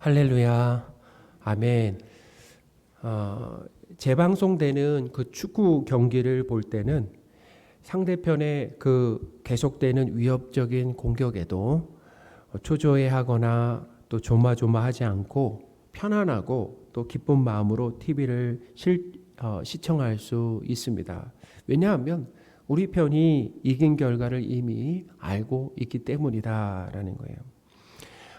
할렐루야, 아멘. 재방송되는 그 축구 경기를 볼 때는 상대편의 그 계속되는 위협적인 공격에도 초조해하거나 또 조마조마하지 않고 편안하고 또 기쁜 마음으로 TV를 시청할 수 있습니다. 왜냐하면 우리 편이 이긴 결과를 이미 알고 있기 때문이다라는 거예요.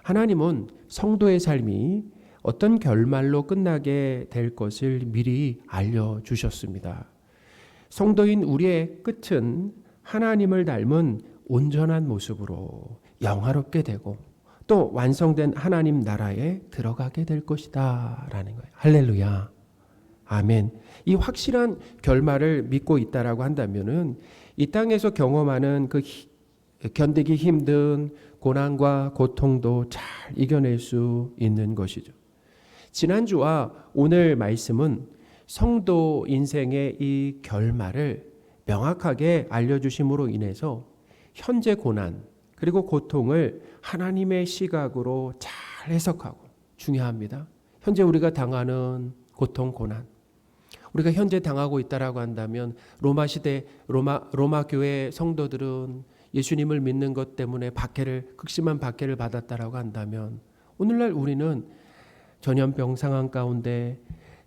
하나님은 성도의 삶이 어떤 결말로 끝나게 될 것을 미리 알려주셨습니다. 성도인 우리의 끝은 하나님을 닮은 온전한 모습으로 영화롭게 되고 또 완성된 하나님 나라에 들어가게 될 것이다 라는 거예요. 할렐루야, 아멘. 이 확실한 결말을 믿고 있다라고 한다면은 이 땅에서 경험하는 그 견디기 힘든 고난과 고통도 잘 이겨낼 수 있는 것이죠. 지난주와 오늘 말씀은 성도 인생의 이 결말을 명확하게 알려주심으로 인해서 현재 고난 그리고 고통을 하나님의 시각으로 잘 해석하고, 중요합니다. 현재 우리가 당하는 고통, 고난, 우리가 현재 당하고 있다라고 한다면 로마 시대 로마 교회 성도들은 예수님을 믿는 것 때문에 극심한 박해를 받았다라고 한다면 오늘날 우리는 전염병 상황 가운데,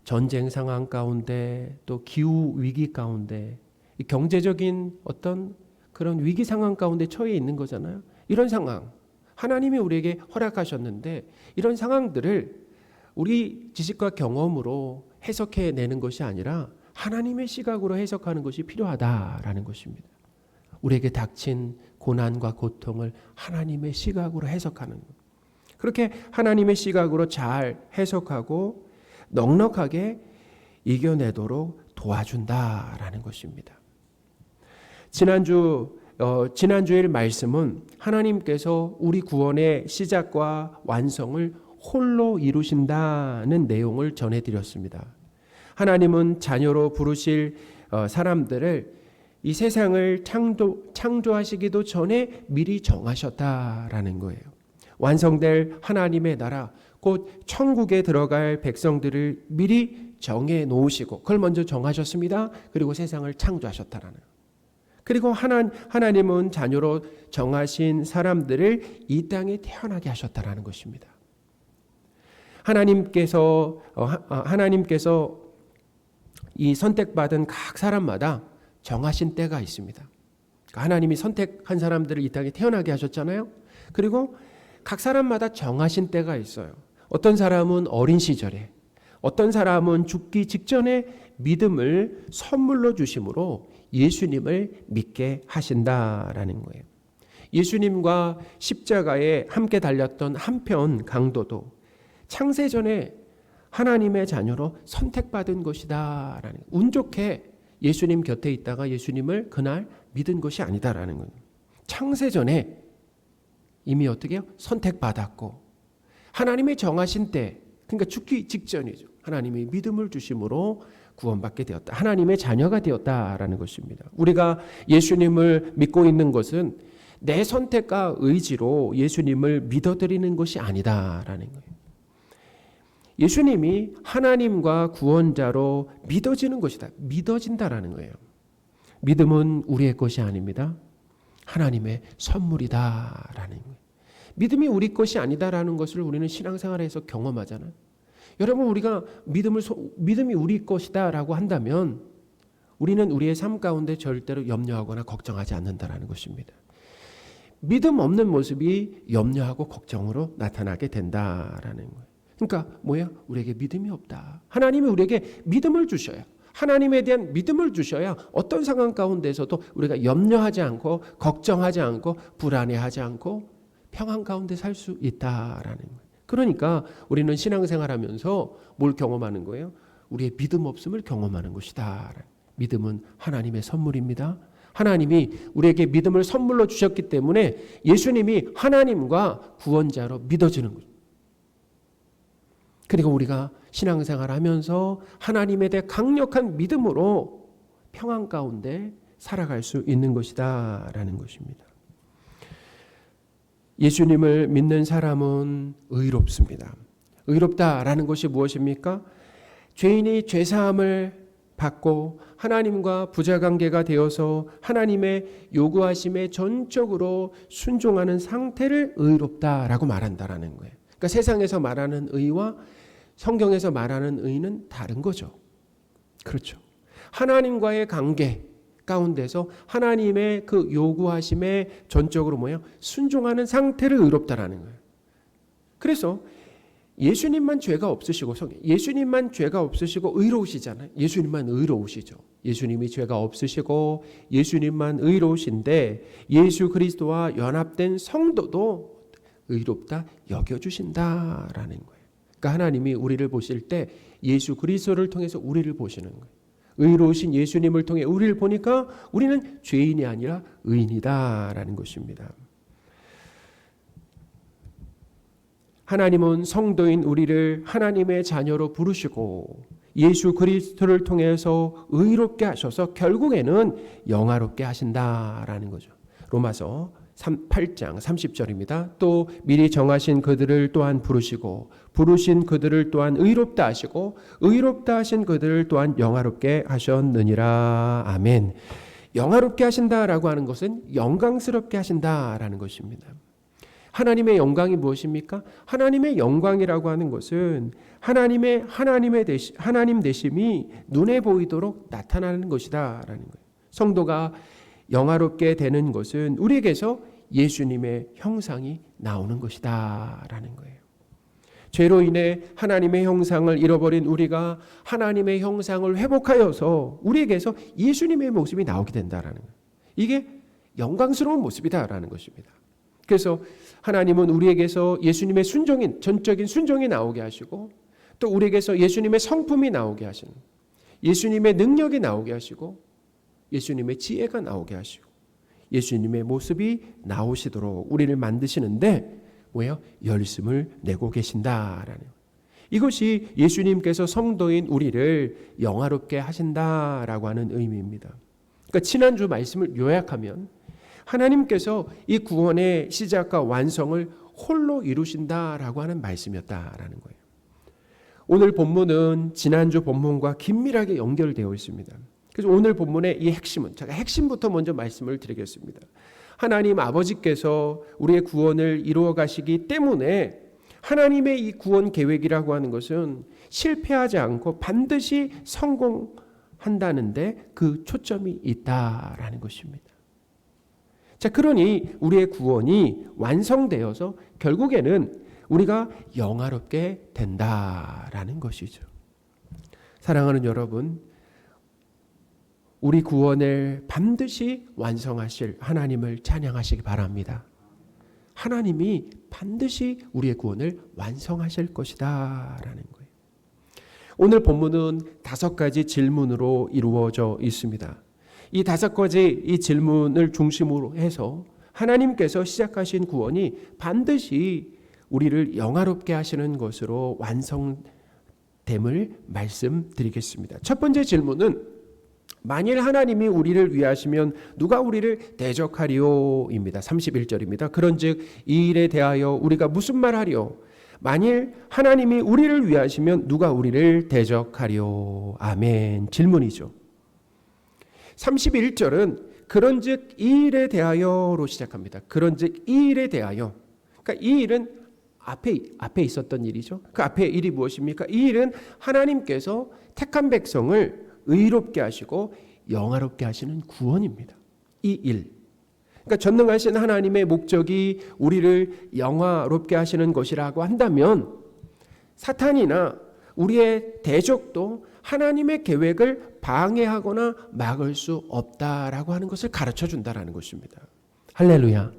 전쟁 상황 가운데, 또 기후 위기 가운데, 경제적인 어떤 그런 위기 상황 가운데 처해 있는 거잖아요. 이런 상황 하나님이 우리에게 허락하셨는데 이런 상황들을 우리 지식과 경험으로 해석해내는 것이 아니라 하나님의 시각으로 해석하는 것이 필요하다라는 것입니다. 우리에게 닥친 고난과 고통을 하나님의 시각으로 해석하는 것. 그렇게 하나님의 시각으로 잘 해석하고 넉넉하게 이겨내도록 도와준다라는 것입니다. 지난주의 말씀은 하나님께서 우리 구원의 시작과 완성을 홀로 이루신다는 내용을 전해드렸습니다. 하나님은 자녀로 부르실 사람들을 이 세상을 창조하시기도 전에 미리 정하셨다라는 거예요. 완성될 하나님의 나라, 곧 천국에 들어갈 백성들을 미리 정해 놓으시고 그걸 먼저 정하셨습니다. 그리고 세상을 창조하셨다라는 거예요. 그리고 하나님은 자녀로 정하신 사람들을 이 땅에 태어나게 하셨다라는 것입니다. 하나님께서 이 선택받은 각 사람마다 정하신 때가 있습니다. 하나님이 선택한 사람들을 이 땅에 태어나게 하셨잖아요. 그리고 각 사람마다 정하신 때가 있어요. 어떤 사람은 어린 시절에, 어떤 사람은 죽기 직전에 믿음을 선물로 주심으로 예수님을 믿게 하신다라는 거예요. 예수님과 십자가에 함께 달렸던 한편 강도도 창세전에 하나님의 자녀로 선택받은 것이다 라는, 운 좋게 예수님 곁에 있다가 예수님을 그날 믿은 것이 아니다라는 거예요. 창세전에 이미 어떻게 해요? 선택받았고 하나님이 정하신 때, 그러니까 죽기 직전이죠. 하나님이 믿음을 주심으로 구원받게 되었다. 하나님의 자녀가 되었다라는 것입니다. 우리가 예수님을 믿고 있는 것은 내 선택과 의지로 예수님을 믿어드리는 것이 아니다라는 거예요. 예수님이 하나님과 구원자로 믿어지는 것이다. 믿어진다라는 거예요. 믿음은 우리의 것이 아닙니다. 하나님의 선물이다라는 거예요. 믿음이 우리 것이 아니다라는 것을 우리는 신앙생활에서 경험하잖아요. 여러분, 우리가 믿음이 우리 것이다라고 한다면 우리는 우리의 삶 가운데 절대로 염려하거나 걱정하지 않는다라는 것입니다. 믿음 없는 모습이 염려하고 걱정으로 나타나게 된다라는 거예요. 그러니까 뭐야? 우리에게 믿음이 없다. 하나님이 우리에게 믿음을 주셔야, 하나님에 대한 믿음을 주셔야 어떤 상황 가운데서도 우리가 염려하지 않고 걱정하지 않고 불안해하지 않고 평안 가운데 살 수 있다라는 거예요. 그러니까 우리는 신앙생활하면서 뭘 경험하는 거예요? 우리의 믿음 없음을 경험하는 것이다. 믿음은 하나님의 선물입니다. 하나님이 우리에게 믿음을 선물로 주셨기 때문에 예수님이 하나님과 구원자로 믿어지는 거죠. 그리고 우리가 신앙생활하면서 하나님에 대해 강력한 믿음으로 평안 가운데 살아갈 수 있는 것이다 라는 것입니다. 예수님을 믿는 사람은 의롭습니다. 의롭다라는 것이 무엇입니까? 죄인이 죄사함을 받고 하나님과 부자관계가 되어서 하나님의 요구하심에 전적으로 순종하는 상태를 의롭다라고 말한다라는 거예요. 그러니까 세상에서 말하는 의와 성경에서 말하는 의는 다른 거죠. 그렇죠. 하나님과의 관계 가운데서 하나님의 그 요구하심에 전적으로 순종하는 상태를 의롭다라는 거예요. 그래서 예수님만 죄가 없으시고 예수님만 죄가 없으시고 의로우시잖아요. 예수님만 의로우시죠. 예수님이 죄가 없으시고 예수님만 의로우신데 예수 그리스도와 연합된 성도도 의롭다 여겨주신다라는 거예요. 그러니까 하나님이 우리를 보실 때 예수 그리스도를 통해서 우리를 보시는 거예요. 의로우신 예수님을 통해 우리를 보니까 우리는 죄인이 아니라 의인이다라는 것입니다. 하나님은 성도인 우리를 하나님의 자녀로 부르시고 예수 그리스도를 통해서 의롭게 하셔서 결국에는 영화롭게 하신다라는 거죠. 로마서 8장 30절입니다. 또 미리 정하신 그들을 또한 부르시고 부르신 그들을 또한 의롭다 하시고 의롭다 하신 그들을 또한 영화롭게 하셨느니라. 아멘. 영화롭게 하신다라고 하는 것은 영광스럽게 하신다라는 것입니다. 하나님의 영광이 무엇입니까? 하나님의 영광이라고 하는 것은 하나님 되심이 눈에 보이도록 나타나는 것이다라는 거예요. 성도가 영화롭게 되는 것은 우리에게서 예수님의 형상이 나오는 것이다라는 거예요. 죄로 인해 하나님의 형상을 잃어버린 우리가 하나님의 형상을 회복하여서 우리에게서 예수님의 모습이 나오게 된다라는 거예요. 이게 영광스러운 모습이다라는 것입니다. 그래서 하나님은 우리에게서 예수님의 전적인 순종이 나오게 하시고 또 우리에게서 예수님의 성품이 나오게 하시는 예수님의 능력이 나오게 하시고 예수님의 지혜가 나오게 하시고 예수님의 모습이 나오시도록 우리를 만드시는데 열심을 내고 계신다라는 이것이 예수님께서 성도인 우리를 영화롭게 하신다라고 하는 의미입니다. 그러니까 지난주 말씀을 요약하면 하나님께서 이 구원의 시작과 완성을 홀로 이루신다라고 하는 말씀이었다라는 거예요. 오늘 본문은 지난주 본문과 긴밀하게 연결되어 있습니다. 그래서 오늘 본문의 이 핵심은 제가 핵심부터 먼저 말씀을 드리겠습니다. 하나님 아버지께서 우리의 구원을 이루어 가시기 때문에 하나님의 이 구원 계획이라고 하는 것은 실패하지 않고 반드시 성공한다는데 그 초점이 있다라는 것입니다. 자, 그러니 우리의 구원이 완성되어서 결국에는 우리가 영화롭게 된다라는 것이죠. 사랑하는 여러분, 우리 구원을 반드시 완성하실 하나님을 찬양하시기 바랍니다. 하나님이 반드시 우리의 구원을 완성하실 것이다 라는 거예요. 오늘 본문은 5가지 질문으로 이루어져 있습니다. 이 5가지 이 질문을 중심으로 해서 하나님께서 시작하신 구원이 반드시 우리를 영화롭게 하시는 것으로 완성됨을 말씀드리겠습니다. 첫 번째 질문은 만일 하나님이 우리를 위하시면 누가 우리를 대적하리오입니다. 31절입니다. 그런즉 이 일에 대하여 우리가 무슨 말하리오? 만일 하나님이 우리를 위하시면 누가 우리를 대적하리오? 아멘. 질문이죠. 31절은 그런즉 이 일에 대하여로 시작합니다. 그런즉 이 일에 대하여. 그러니까 이 일은 앞에 있었던 일이죠. 그 앞에 일이 무엇입니까? 이 일은 하나님께서 택한 백성을 의롭게 하시고 영화롭게 하시는 구원입니다. 이 일. 그러니까 전능하신 하나님의 목적이 우리를 영화롭게 하시는 것이라고 한다면 사탄이나 우리의 대적도 하나님의 계획을 방해하거나 막을 수 없다라고 하는 것을 가르쳐 준다라는 것입니다. 할렐루야.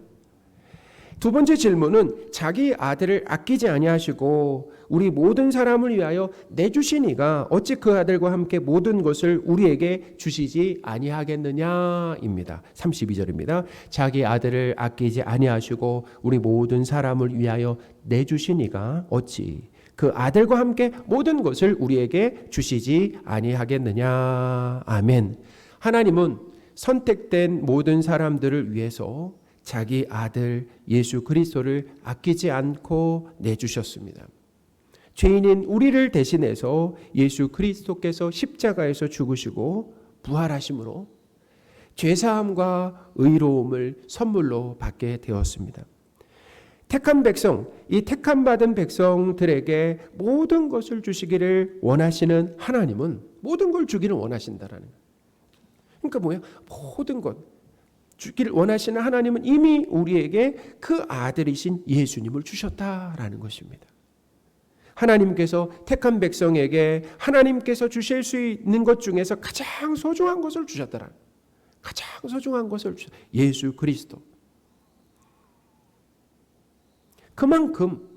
두 번째 질문은 자기 아들을 아끼지 아니하시고 우리 모든 사람을 위하여 내주시니가 어찌 그 아들과 함께 모든 것을 우리에게 주시지 아니하겠느냐입니다. 32절입니다. 자기 아들을 아끼지 아니하시고 우리 모든 사람을 위하여 내주시니가 어찌 그 아들과 함께 모든 것을 우리에게 주시지 아니하겠느냐. 아멘. 하나님은 선택된 모든 사람들을 위해서 자기 아들 예수 그리스도를 아끼지 않고 내주셨습니다. 죄인인 우리를 대신해서 예수 그리스도께서 십자가에서 죽으시고 부활하심으로 죄사함과 의로움을 선물로 받게 되었습니다. 택한 백성, 이 택함 받은 백성들에게 모든 것을 주시기를 원하시는 하나님은 모든 걸 주기를 원하신다라는 거예요. 그러니까 뭐예요? 모든 것 주기를 원하시는 하나님은 이미 우리에게 그 아들이신 예수님을 주셨다라는 것입니다. 하나님께서 택한 백성에게 하나님께서 주실 수 있는 것 중에서 가장 소중한 것을 주셨다라는 거예요. 가장 소중한 것을 주셨다. 예수 그리스도. 그만큼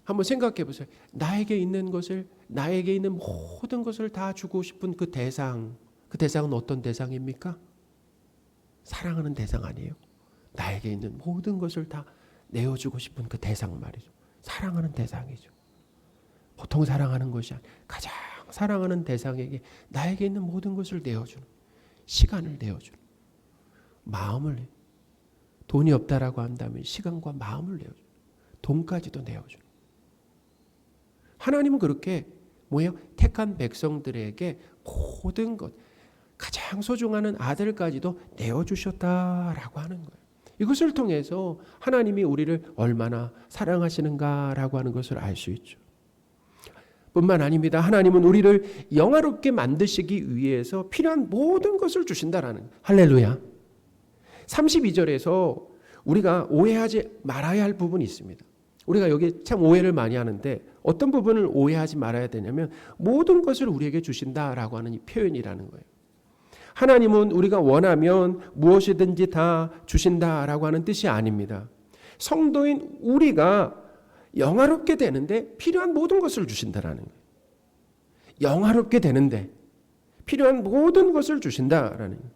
한번 생각해 보세요. 나에게 있는 것을, 나에게 있는 모든 것을 다 주고 싶은 그 대상은 어떤 대상입니까? 사랑하는 대상 아니에요? 나에게 있는 모든 것을 다 내어주고 싶은 그 대상 말이죠. 사랑하는 대상이죠. 보통 사랑하는 것이 아니라 가장 사랑하는 대상에게 나에게 있는 모든 것을 내어주는, 시간을 내어주는, 마음을 내어주는. 돈이 없다라고 한다면 시간과 마음을 내어주는, 돈까지도 내어주는. 하나님은 그렇게 뭐예요? 택한 백성들에게 모든 것, 가장 소중한 아들까지도 내어주셨다라고 하는 거예요. 이것을 통해서 하나님이 우리를 얼마나 사랑하시는가라고 하는 것을 알 수 있죠. 뿐만 아닙니다. 하나님은 우리를 영화롭게 만드시기 위해서 필요한 모든 것을 주신다라는 거예요. 할렐루야. 32절에서 우리가 오해하지 말아야 할 부분이 있습니다. 우리가 여기 참 오해를 많이 하는데 어떤 부분을 오해하지 말아야 되냐면 모든 것을 우리에게 주신다라고 하는 이 표현이라는 거예요. 하나님은 우리가 원하면 무엇이든지 다 주신다라고 하는 뜻이 아닙니다. 성도인 우리가 영화롭게 되는데 필요한 모든 것을 주신다라는 거예요. 영화롭게 되는데 필요한 모든 것을 주신다라는 거예요.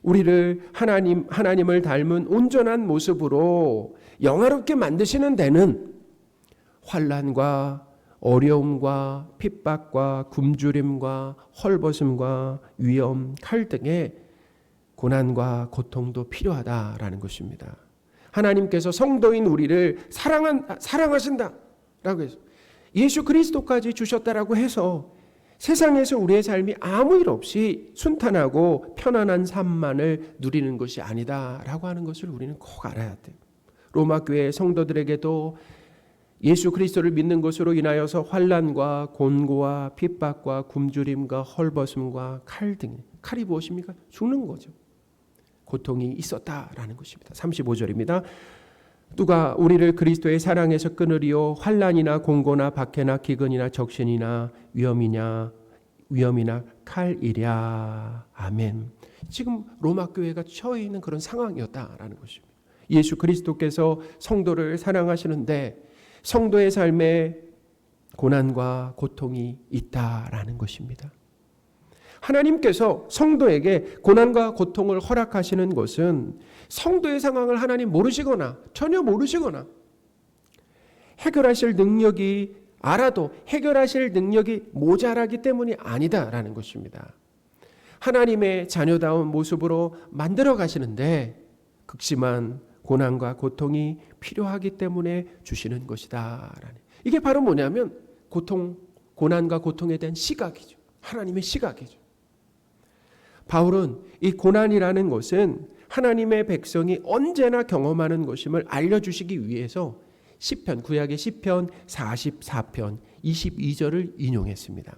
우리를 하나님을 닮은 온전한 모습으로 영화롭게 만드시는 데는 환난과 어려움과 핍박과 굶주림과 헐벗음과 위험, 칼 등의 고난과 고통도 필요하다라는 것입니다. 하나님께서 성도인 우리를 사랑하신다라고 해서 예수 그리스도까지 주셨다라고 해서 세상에서 우리의 삶이 아무 일 없이 순탄하고 편안한 삶만을 누리는 것이 아니다라고 하는 것을 우리는 꼭 알아야 돼요. 로마 교회 성도들에게도 예수 그리스도를 믿는 것으로 인하여서 환난과 곤고와 핍박과 굶주림과 헐벗음과 칼 등, 칼이 무엇입니까? 죽는 거죠. 고통이 있었다라는 것입니다. 35절입니다. 누가 우리를 그리스도의 사랑에서 끊으리요 환난이나 공고나 박해나 기근이나 적신이나 위험이나 칼이랴. 아멘. 지금 로마 교회가 처해 있는 그런 상황이었다라는 것입니다. 예수 그리스도께서 성도를 사랑하시는데 성도의 삶에 고난과 고통이 있다라는 것입니다. 하나님께서 성도에게 고난과 고통을 허락하시는 것은 성도의 상황을 하나님 모르시거나 전혀 모르시거나 해결하실 능력이 알아도 해결하실 능력이 모자라기 때문이 아니다라는 것입니다. 하나님의 자녀다운 모습으로 만들어 가시는데 극심한 고난과 고통이 필요하기 때문에 주시는 것이다라는. 이게 바로 뭐냐면 고난과 고통에 대한 시각이죠. 하나님의 시각이죠. 바울은 이 고난이라는 것은 하나님의 백성이 언제나 경험하는 것임을 알려주시기 위해서 시편, 구약의 시편 44편 22절을 인용했습니다.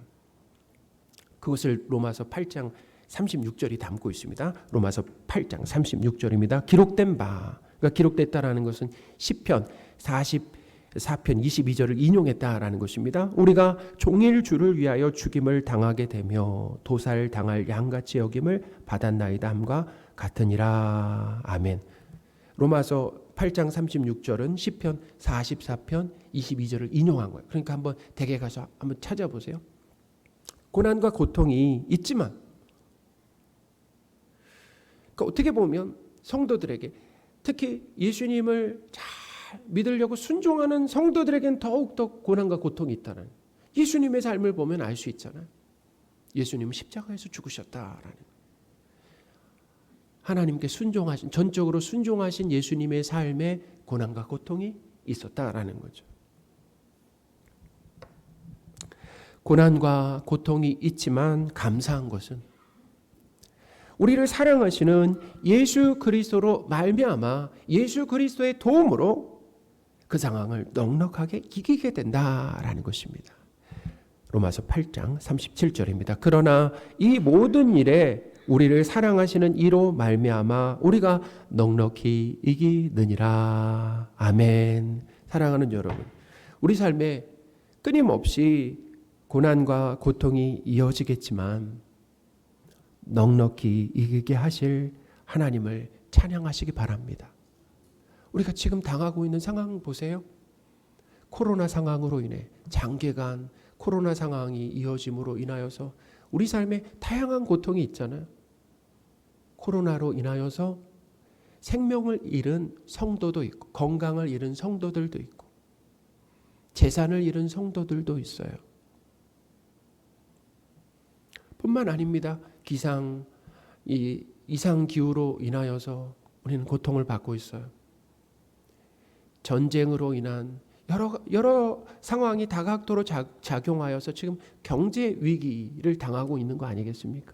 그것을 로마서 8장 36절이 담고 있습니다. 로마서 8장 36절입니다. 기록된 바, 그러니까 기록됐다라는 것은 시편 44편 22절을 인용했다라는 것입니다. 우리가 종일 주를 위하여 죽임을 당하게 되며 도살 당할 양같이 여김을 받았나이다 함과 같으니라. 아멘. 로마서 8장 36절은 시편 44편 22절을 인용한 거예요. 그러니까 한번 댁에 가서 한번 찾아보세요. 고난과 고통이 있지만 그러니까 어떻게 보면 성도들에게 특히 예수님을 잘 믿으려고 순종하는 성도들에겐 더욱더 고난과 고통이 있다는, 예수님의 삶을 보면 알 수 있잖아요. 예수님은 십자가에서 죽으셨다라는, 하나님께 순종하신, 전적으로 순종하신 예수님의 삶에 고난과 고통이 있었다라는 거죠. 고난과 고통이 있지만 감사한 것은 우리를 사랑하시는 예수 그리스도로 말미암아 예수 그리스도의 도움으로 그 상황을 넉넉하게 이기게 된다라는 것입니다. 로마서 8장 37절입니다. 그러나 이 모든 일에 우리를 사랑하시는 이로 말미암아 우리가 넉넉히 이기느니라. 아멘. 사랑하는 여러분, 우리 삶에 끊임없이 고난과 고통이 이어지겠지만 넉넉히 이기게 하실 하나님을 찬양하시기 바랍니다. 우리가 지금 당하고 있는 상황 보세요. 코로나 상황으로 인해 장기간 코로나 상황이 이어짐으로 인하여서 우리 삶에 다양한 고통이 있잖아요. 코로나로 인하여서 생명을 잃은 성도도 있고 건강을 잃은 성도들도 있고 재산을 잃은 성도들도 있어요. 뿐만 아닙니다. 이상 기후로 인하여서 우리는 고통을 받고 있어요. 전쟁으로 인한 여러 상황이 다각도로 작용하여서 지금 경제 위기를 당하고 있는 거 아니겠습니까?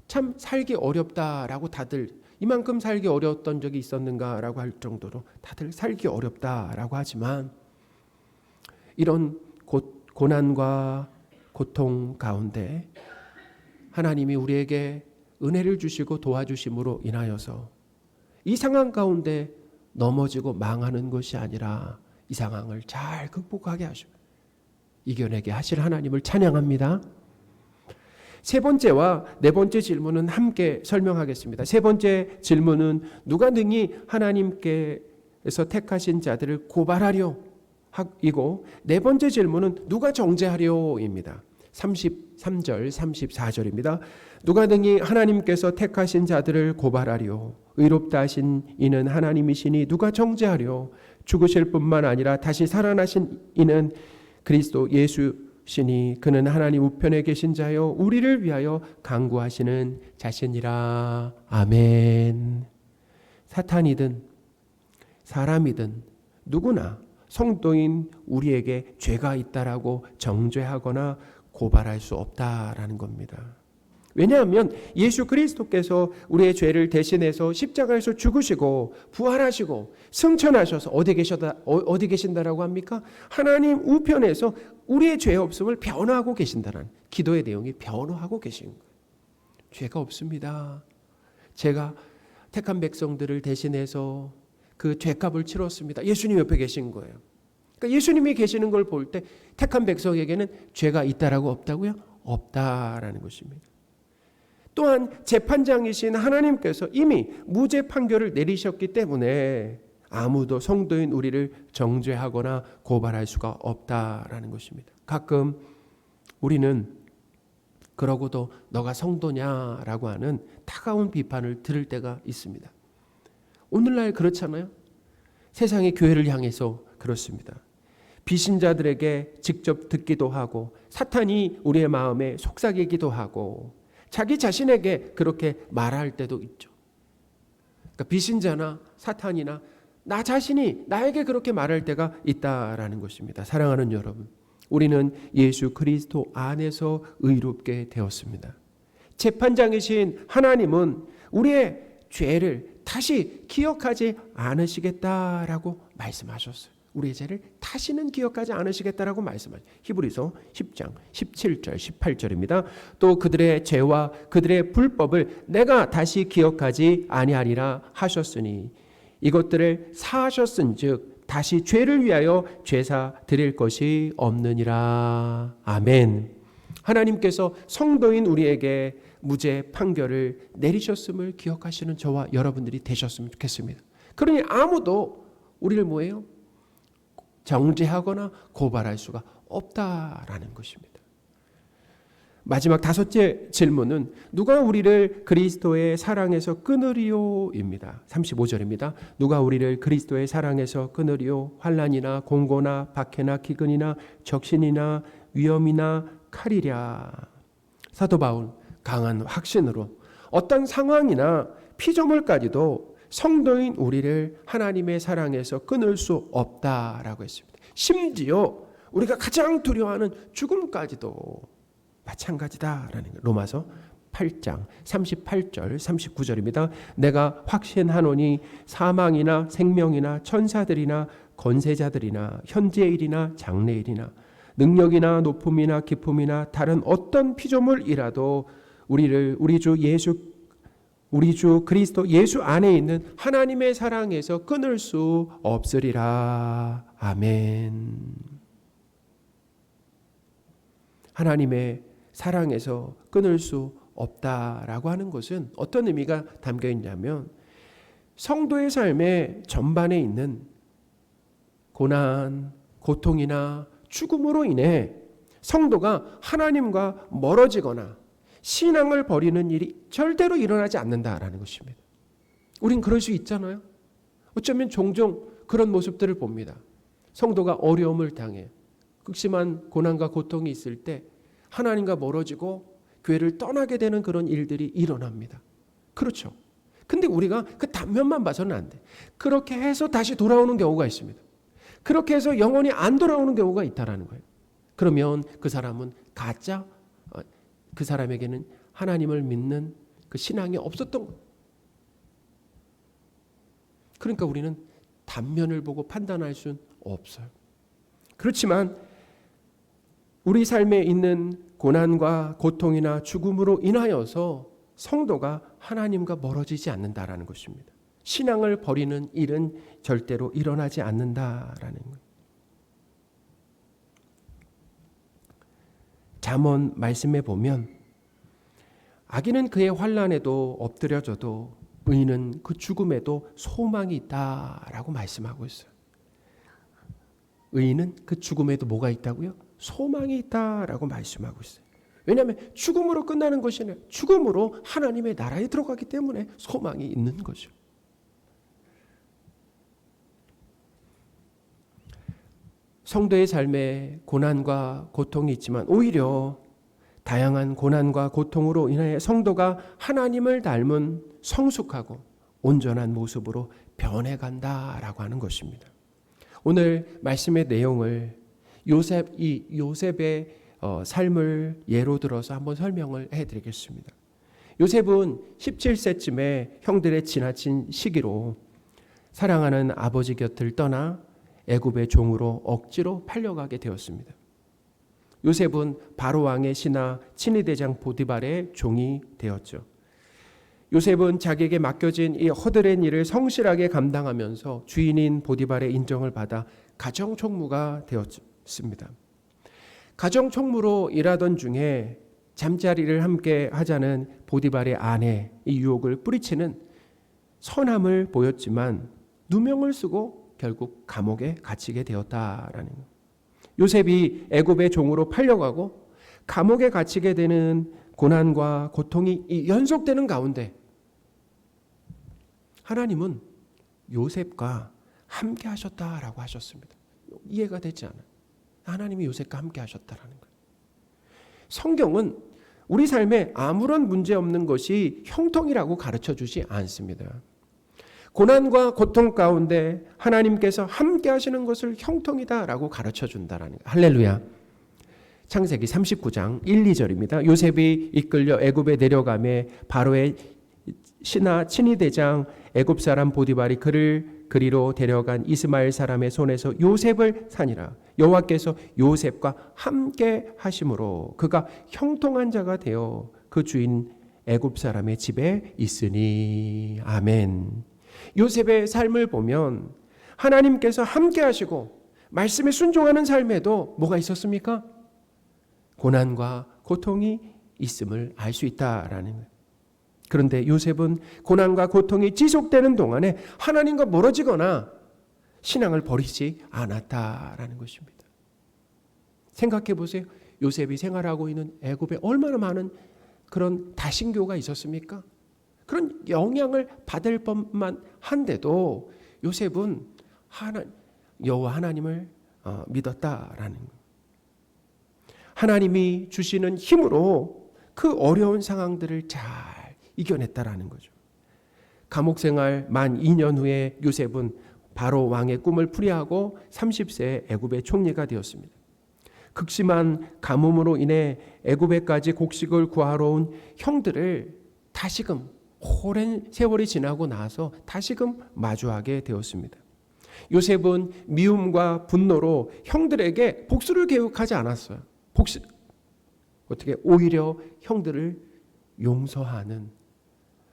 참 살기 어렵다라고 다들 이만큼 살기 어려웠던 적이 있었는가라고 할 정도로 다들 살기 어렵다라고 하지만 이런 고난과 고통 가운데 하나님이 우리에게 은혜를 주시고 도와주심으로 인하여서 이 상황 가운데 넘어지고 망하는 것이 아니라 이 상황을 잘 극복하게 하시고 이겨내게 하실 하나님을 찬양합니다. 세 번째와 네 번째 질문은 함께 설명하겠습니다. 세 번째 질문은 누가 능히 하나님께서 택하신 자들을 고발하려 이고 네 번째 질문은 누가 정죄하려입니다. 33절 34절입니다. 누가 능히 하나님께서 택하신 자들을 고발하려 의롭다 하신 이는 하나님이시니 누가 정죄하려 죽으실 뿐만 아니라 다시 살아나신 이는 그리스도 예수시니 그는 하나님 우편에 계신 자여 우리를 위하여 간구하시는 자신이라. 아멘. 사탄이든 사람이든 누구나 성도인 우리에게 죄가 있다라고 정죄하거나 고발할 수 없다라는 겁니다. 왜냐하면 예수 그리스도께서 우리의 죄를 대신해서 십자가에서 죽으시고 부활하시고 승천하셔서 어디 계신다라고 합니까? 하나님 우편에서 우리의 죄 없음을 변호하고 계신다는 기도의 내용이 변호하고 계신 거예요. 죄가 없습니다. 제가 택한 백성들을 대신해서 그 죄값을 치렀습니다. 예수님 옆에 계신 거예요. 그러니까 예수님이 계시는 걸 볼 때 택한 백성에게는 죄가 있다라고 없다고요? 없다라는 것입니다. 또한 재판장이신 하나님께서 이미 무죄 판결을 내리셨기 때문에 아무도 성도인 우리를 정죄하거나 고발할 수가 없다라는 것입니다. 가끔 우리는 그러고도 너가 성도냐라고 하는 따가운 비판을 들을 때가 있습니다. 오늘날 그렇잖아요. 세상의 교회를 향해서 그렇습니다. 비신자들에게 직접 듣기도 하고 사탄이 우리의 마음에 속삭이기도 하고 자기 자신에게 그렇게 말할 때도 있죠. 그러니까 비신자나 사탄이나 나 자신이 나에게 그렇게 말할 때가 있다라는 것입니다. 사랑하는 여러분, 우리는 예수 그리스도 안에서 의롭게 되었습니다. 재판장이신 하나님은 우리의 죄를 다시 기억하지 않으시겠다라고 말씀하셨어요. 우리의 죄를 다시는 기억하지 않으시겠다라고 말씀하죠. 히브리서 10장 17절 18절입니다. 또 그들의 죄와 그들의 불법을 내가 다시 기억하지 아니하리라 하셨으니 이것들을 사하셨은즉 다시 죄를 위하여 제사 드릴 것이 없느니라. 아멘. 하나님께서 성도인 우리에게 무죄 판결을 내리셨음을 기억하시는 저와 여러분들이 되셨으면 좋겠습니다. 그러니 아무도 우리를 뭐예요? 정죄하거나 고발할 수가 없다라는 것입니다. 마지막 다섯째 질문은 누가 우리를 그리스도의 사랑에서 끊으리오입니다. 35절입니다. 누가 우리를 그리스도의 사랑에서 끊으리오? 환난이나 공고나 박해나 기근이나 적신이나 위험이나 칼이랴. 사도 바울 강한 확신으로 어떤 상황이나 피조물까지도 성도인 우리를 하나님의 사랑에서 끊을 수 없다라고 했습니다. 심지어 우리가 가장 두려워하는 죽음까지도 마찬가지다라는 거예요. 로마서 8장 38절 39절입니다. 내가 확신하노니 사망이나 생명이나 천사들이나 권세자들이나 현재일이나 장래일이나 능력이나 높음이나 기쁨이나 다른 어떤 피조물이라도 우리 주 그리스도 예수 안에 있는 하나님의 사랑에서 끊을 수 없으리라. 아멘. 하나님의 사랑에서 끊을 수 없다라고 하는 것은 어떤 의미가 담겨 있냐면 성도의 삶의 전반에 있는 고난, 고통이나 죽음으로 인해 성도가 하나님과 멀어지거나 신앙을 버리는 일이 절대로 일어나지 않는다라는 것입니다. 우린 그럴 수 있잖아요. 어쩌면 종종 그런 모습들을 봅니다. 성도가 어려움을 당해 극심한 고난과 고통이 있을 때 하나님과 멀어지고 교회를 떠나게 되는 그런 일들이 일어납니다. 그렇죠. 근데 우리가 그 단면만 봐서는 안 돼. 그렇게 해서 다시 돌아오는 경우가 있습니다. 그렇게 해서 영원히 안 돌아오는 경우가 있다라는 거예요. 그러면 그 사람은 가짜, 그 사람에게는 하나님을 믿는 그 신앙이 없었던 거예요. 그러니까 우리는 단면을 보고 판단할 수는 없어요. 그렇지만 우리 삶에 있는 고난과 고통이나 죽음으로 인하여서 성도가 하나님과 멀어지지 않는다라는 것입니다. 신앙을 버리는 일은 절대로 일어나지 않는다라는 거예요. 잠언 말씀에 보면 악인은 그의 환난에도 엎드려져도 의인은 그 죽음에도 소망이 있다라고 말씀하고 있어요. 의인은 그 죽음에도 뭐가 있다고요? 소망이 있다라고 말씀하고 있어요. 왜냐하면 죽음으로 끝나는 것이 아니라 죽음으로 하나님의 나라에 들어가기 때문에 소망이 있는 거죠. 성도의 삶에 고난과 고통이 있지만 오히려 다양한 고난과 고통으로 인해 성도가 하나님을 닮은 성숙하고 온전한 모습으로 변해간다라고 하는 것입니다. 오늘 말씀의 내용을 요셉의 삶을 예로 들어서 한번 설명을 해드리겠습니다. 요셉은 17세쯤에 형들의 지나친 시기로 사랑하는 아버지 곁을 떠나 애굽의 종으로 억지로 팔려가게 되었습니다. 요셉은 바로 왕의 신하 친위대장 보디발의 종이 되었죠. 요셉은 자기에게 맡겨진 이 허드렛 일을 성실하게 감당하면서 주인인 보디발의 인정을 받아 가정총무가 되었습니다. 가정총무로 일하던 중에 잠자리를 함께 하자는 보디발의 아내 이 유혹을 뿌리치는 선함을 보였지만 누명을 쓰고 결국 감옥에 갇히게 되었다라는 거예요. 요셉이 애굽의 종으로 팔려가고 감옥에 갇히게 되는 고난과 고통이 연속되는 가운데 하나님은 요셉과 함께 하셨다라고 하셨습니다. 이해가 되지 않아요. 하나님이 요셉과 함께 하셨다라는 거예요. 성경은 우리 삶에 아무런 문제 없는 것이 형통이라고 가르쳐 주지 않습니다. 고난과 고통 가운데 하나님께서 함께 하시는 것을 형통이다라고 가르쳐 준다라는 거예요. 할렐루야. 창세기 39장 1, 2절입니다. 요셉이 이끌려 애굽에 내려가매 바로의 신하 친위대장 애굽 사람 보디발이 그를 그리로 데려간 이스마엘 사람의 손에서 요셉을 산이라. 여호와께서 요셉과 함께 하심으로 그가 형통한 자가 되어 그 주인 애굽 사람의 집에 있으니. 아멘. 요셉의 삶을 보면 하나님께서 함께 하시고 말씀에 순종하는 삶에도 뭐가 있었습니까? 고난과 고통이 있음을 알 수 있다라는 거예요. 그런데 요셉은 고난과 고통이 지속되는 동안에 하나님과 멀어지거나 신앙을 버리지 않았다라는 것입니다. 생각해 보세요. 요셉이 생활하고 있는 애굽에 얼마나 많은 그런 다신교가 있었습니까? 그런 영향을 받을 법만 한데도 요셉은 여호와 하나님을 믿었다라는 거예요. 하나님이 주시는 힘으로 그 어려운 상황들을 잘 이겨냈다라는 거죠. 감옥 생활 만 2년 후에 요셉은 바로 왕의 꿈을 풀이하고 30세에 애굽의 총리가 되었습니다. 극심한 가뭄으로 인해 애굽에까지 곡식을 구하러 온 형들을 다시금 오랜 세월이 지나고 나서 다시금 마주하게 되었습니다. 요셉은 미움과 분노로 형들에게 복수를 계획하지 않았어요. 어떻게 오히려 형들을 용서하는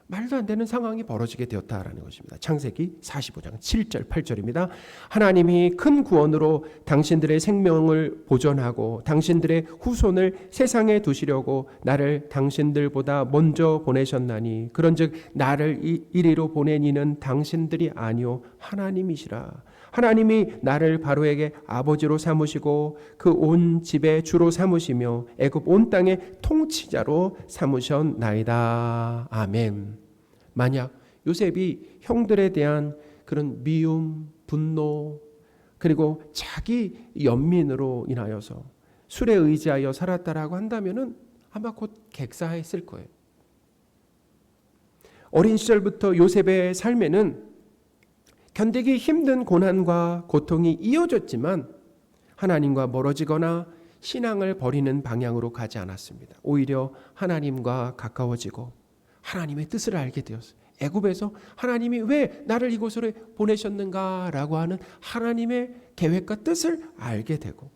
말도 안 되는 상황이 벌어지게 되었다라는 것입니다. 창세기 45장 7절 8절입니다. 하나님이 큰 구원으로 당신들의 생명을 보존하고 당신들의 후손을 세상에 두시려고 나를 당신들보다 먼저 보내셨나니 그런즉 나를 이리로 보낸 이는 당신들이 아니요 하나님이시라. 하나님이 나를 바로에게 아버지로 삼으시고 그 온 집의 주로 삼으시며 애굽 온 땅의 통치자로 삼으셨나이다. 아멘. 만약 요셉이 형들에 대한 그런 미움, 분노, 그리고 자기 연민으로 인하여서 술에 의지하여 살았다라고 한다면은 아마 곧 객사했을 거예요. 어린 시절부터 요셉의 삶에는 견디기 힘든 고난과 고통이 이어졌지만 하나님과 멀어지거나 신앙을 버리는 방향으로 가지 않았습니다. 오히려 하나님과 가까워지고 하나님의 뜻을 알게 되었어요. 애굽에서 하나님이 왜 나를 이곳으로 보내셨는가라고 하는 하나님의 계획과 뜻을 알게 되고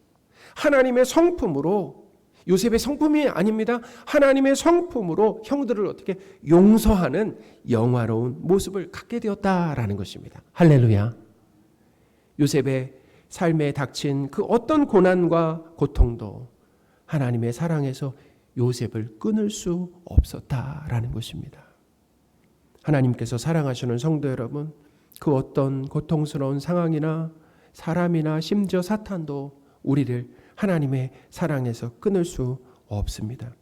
하나님의 성품으로 요셉의 성품이 아닙니다. 하나님의 성품으로 형들을 어떻게 용서하는 영화로운 모습을 갖게 되었다라는 것입니다. 할렐루야. 요셉의 삶에 닥친 그 어떤 고난과 고통도 하나님의 사랑에서 요셉을 끊을 수 없었다라는 것입니다. 하나님께서 사랑하시는 성도 여러분, 그 어떤 고통스러운 상황이나 사람이나 심지어 사탄도 우리를 하나님의 사랑에서 끊을 수 없습니다.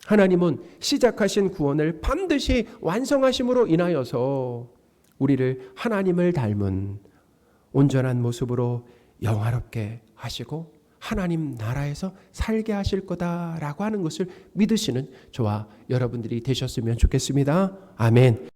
하나님은 시작하신 구원을 반드시 완성하심으로 인하여서 우리를 하나님을 닮은 온전한 모습으로 영화롭게 하시고 하나님 나라에서 살게 하실 거다라고 하는 것을 믿으시는 저와 여러분들이 되셨으면 좋겠습니다. 아멘.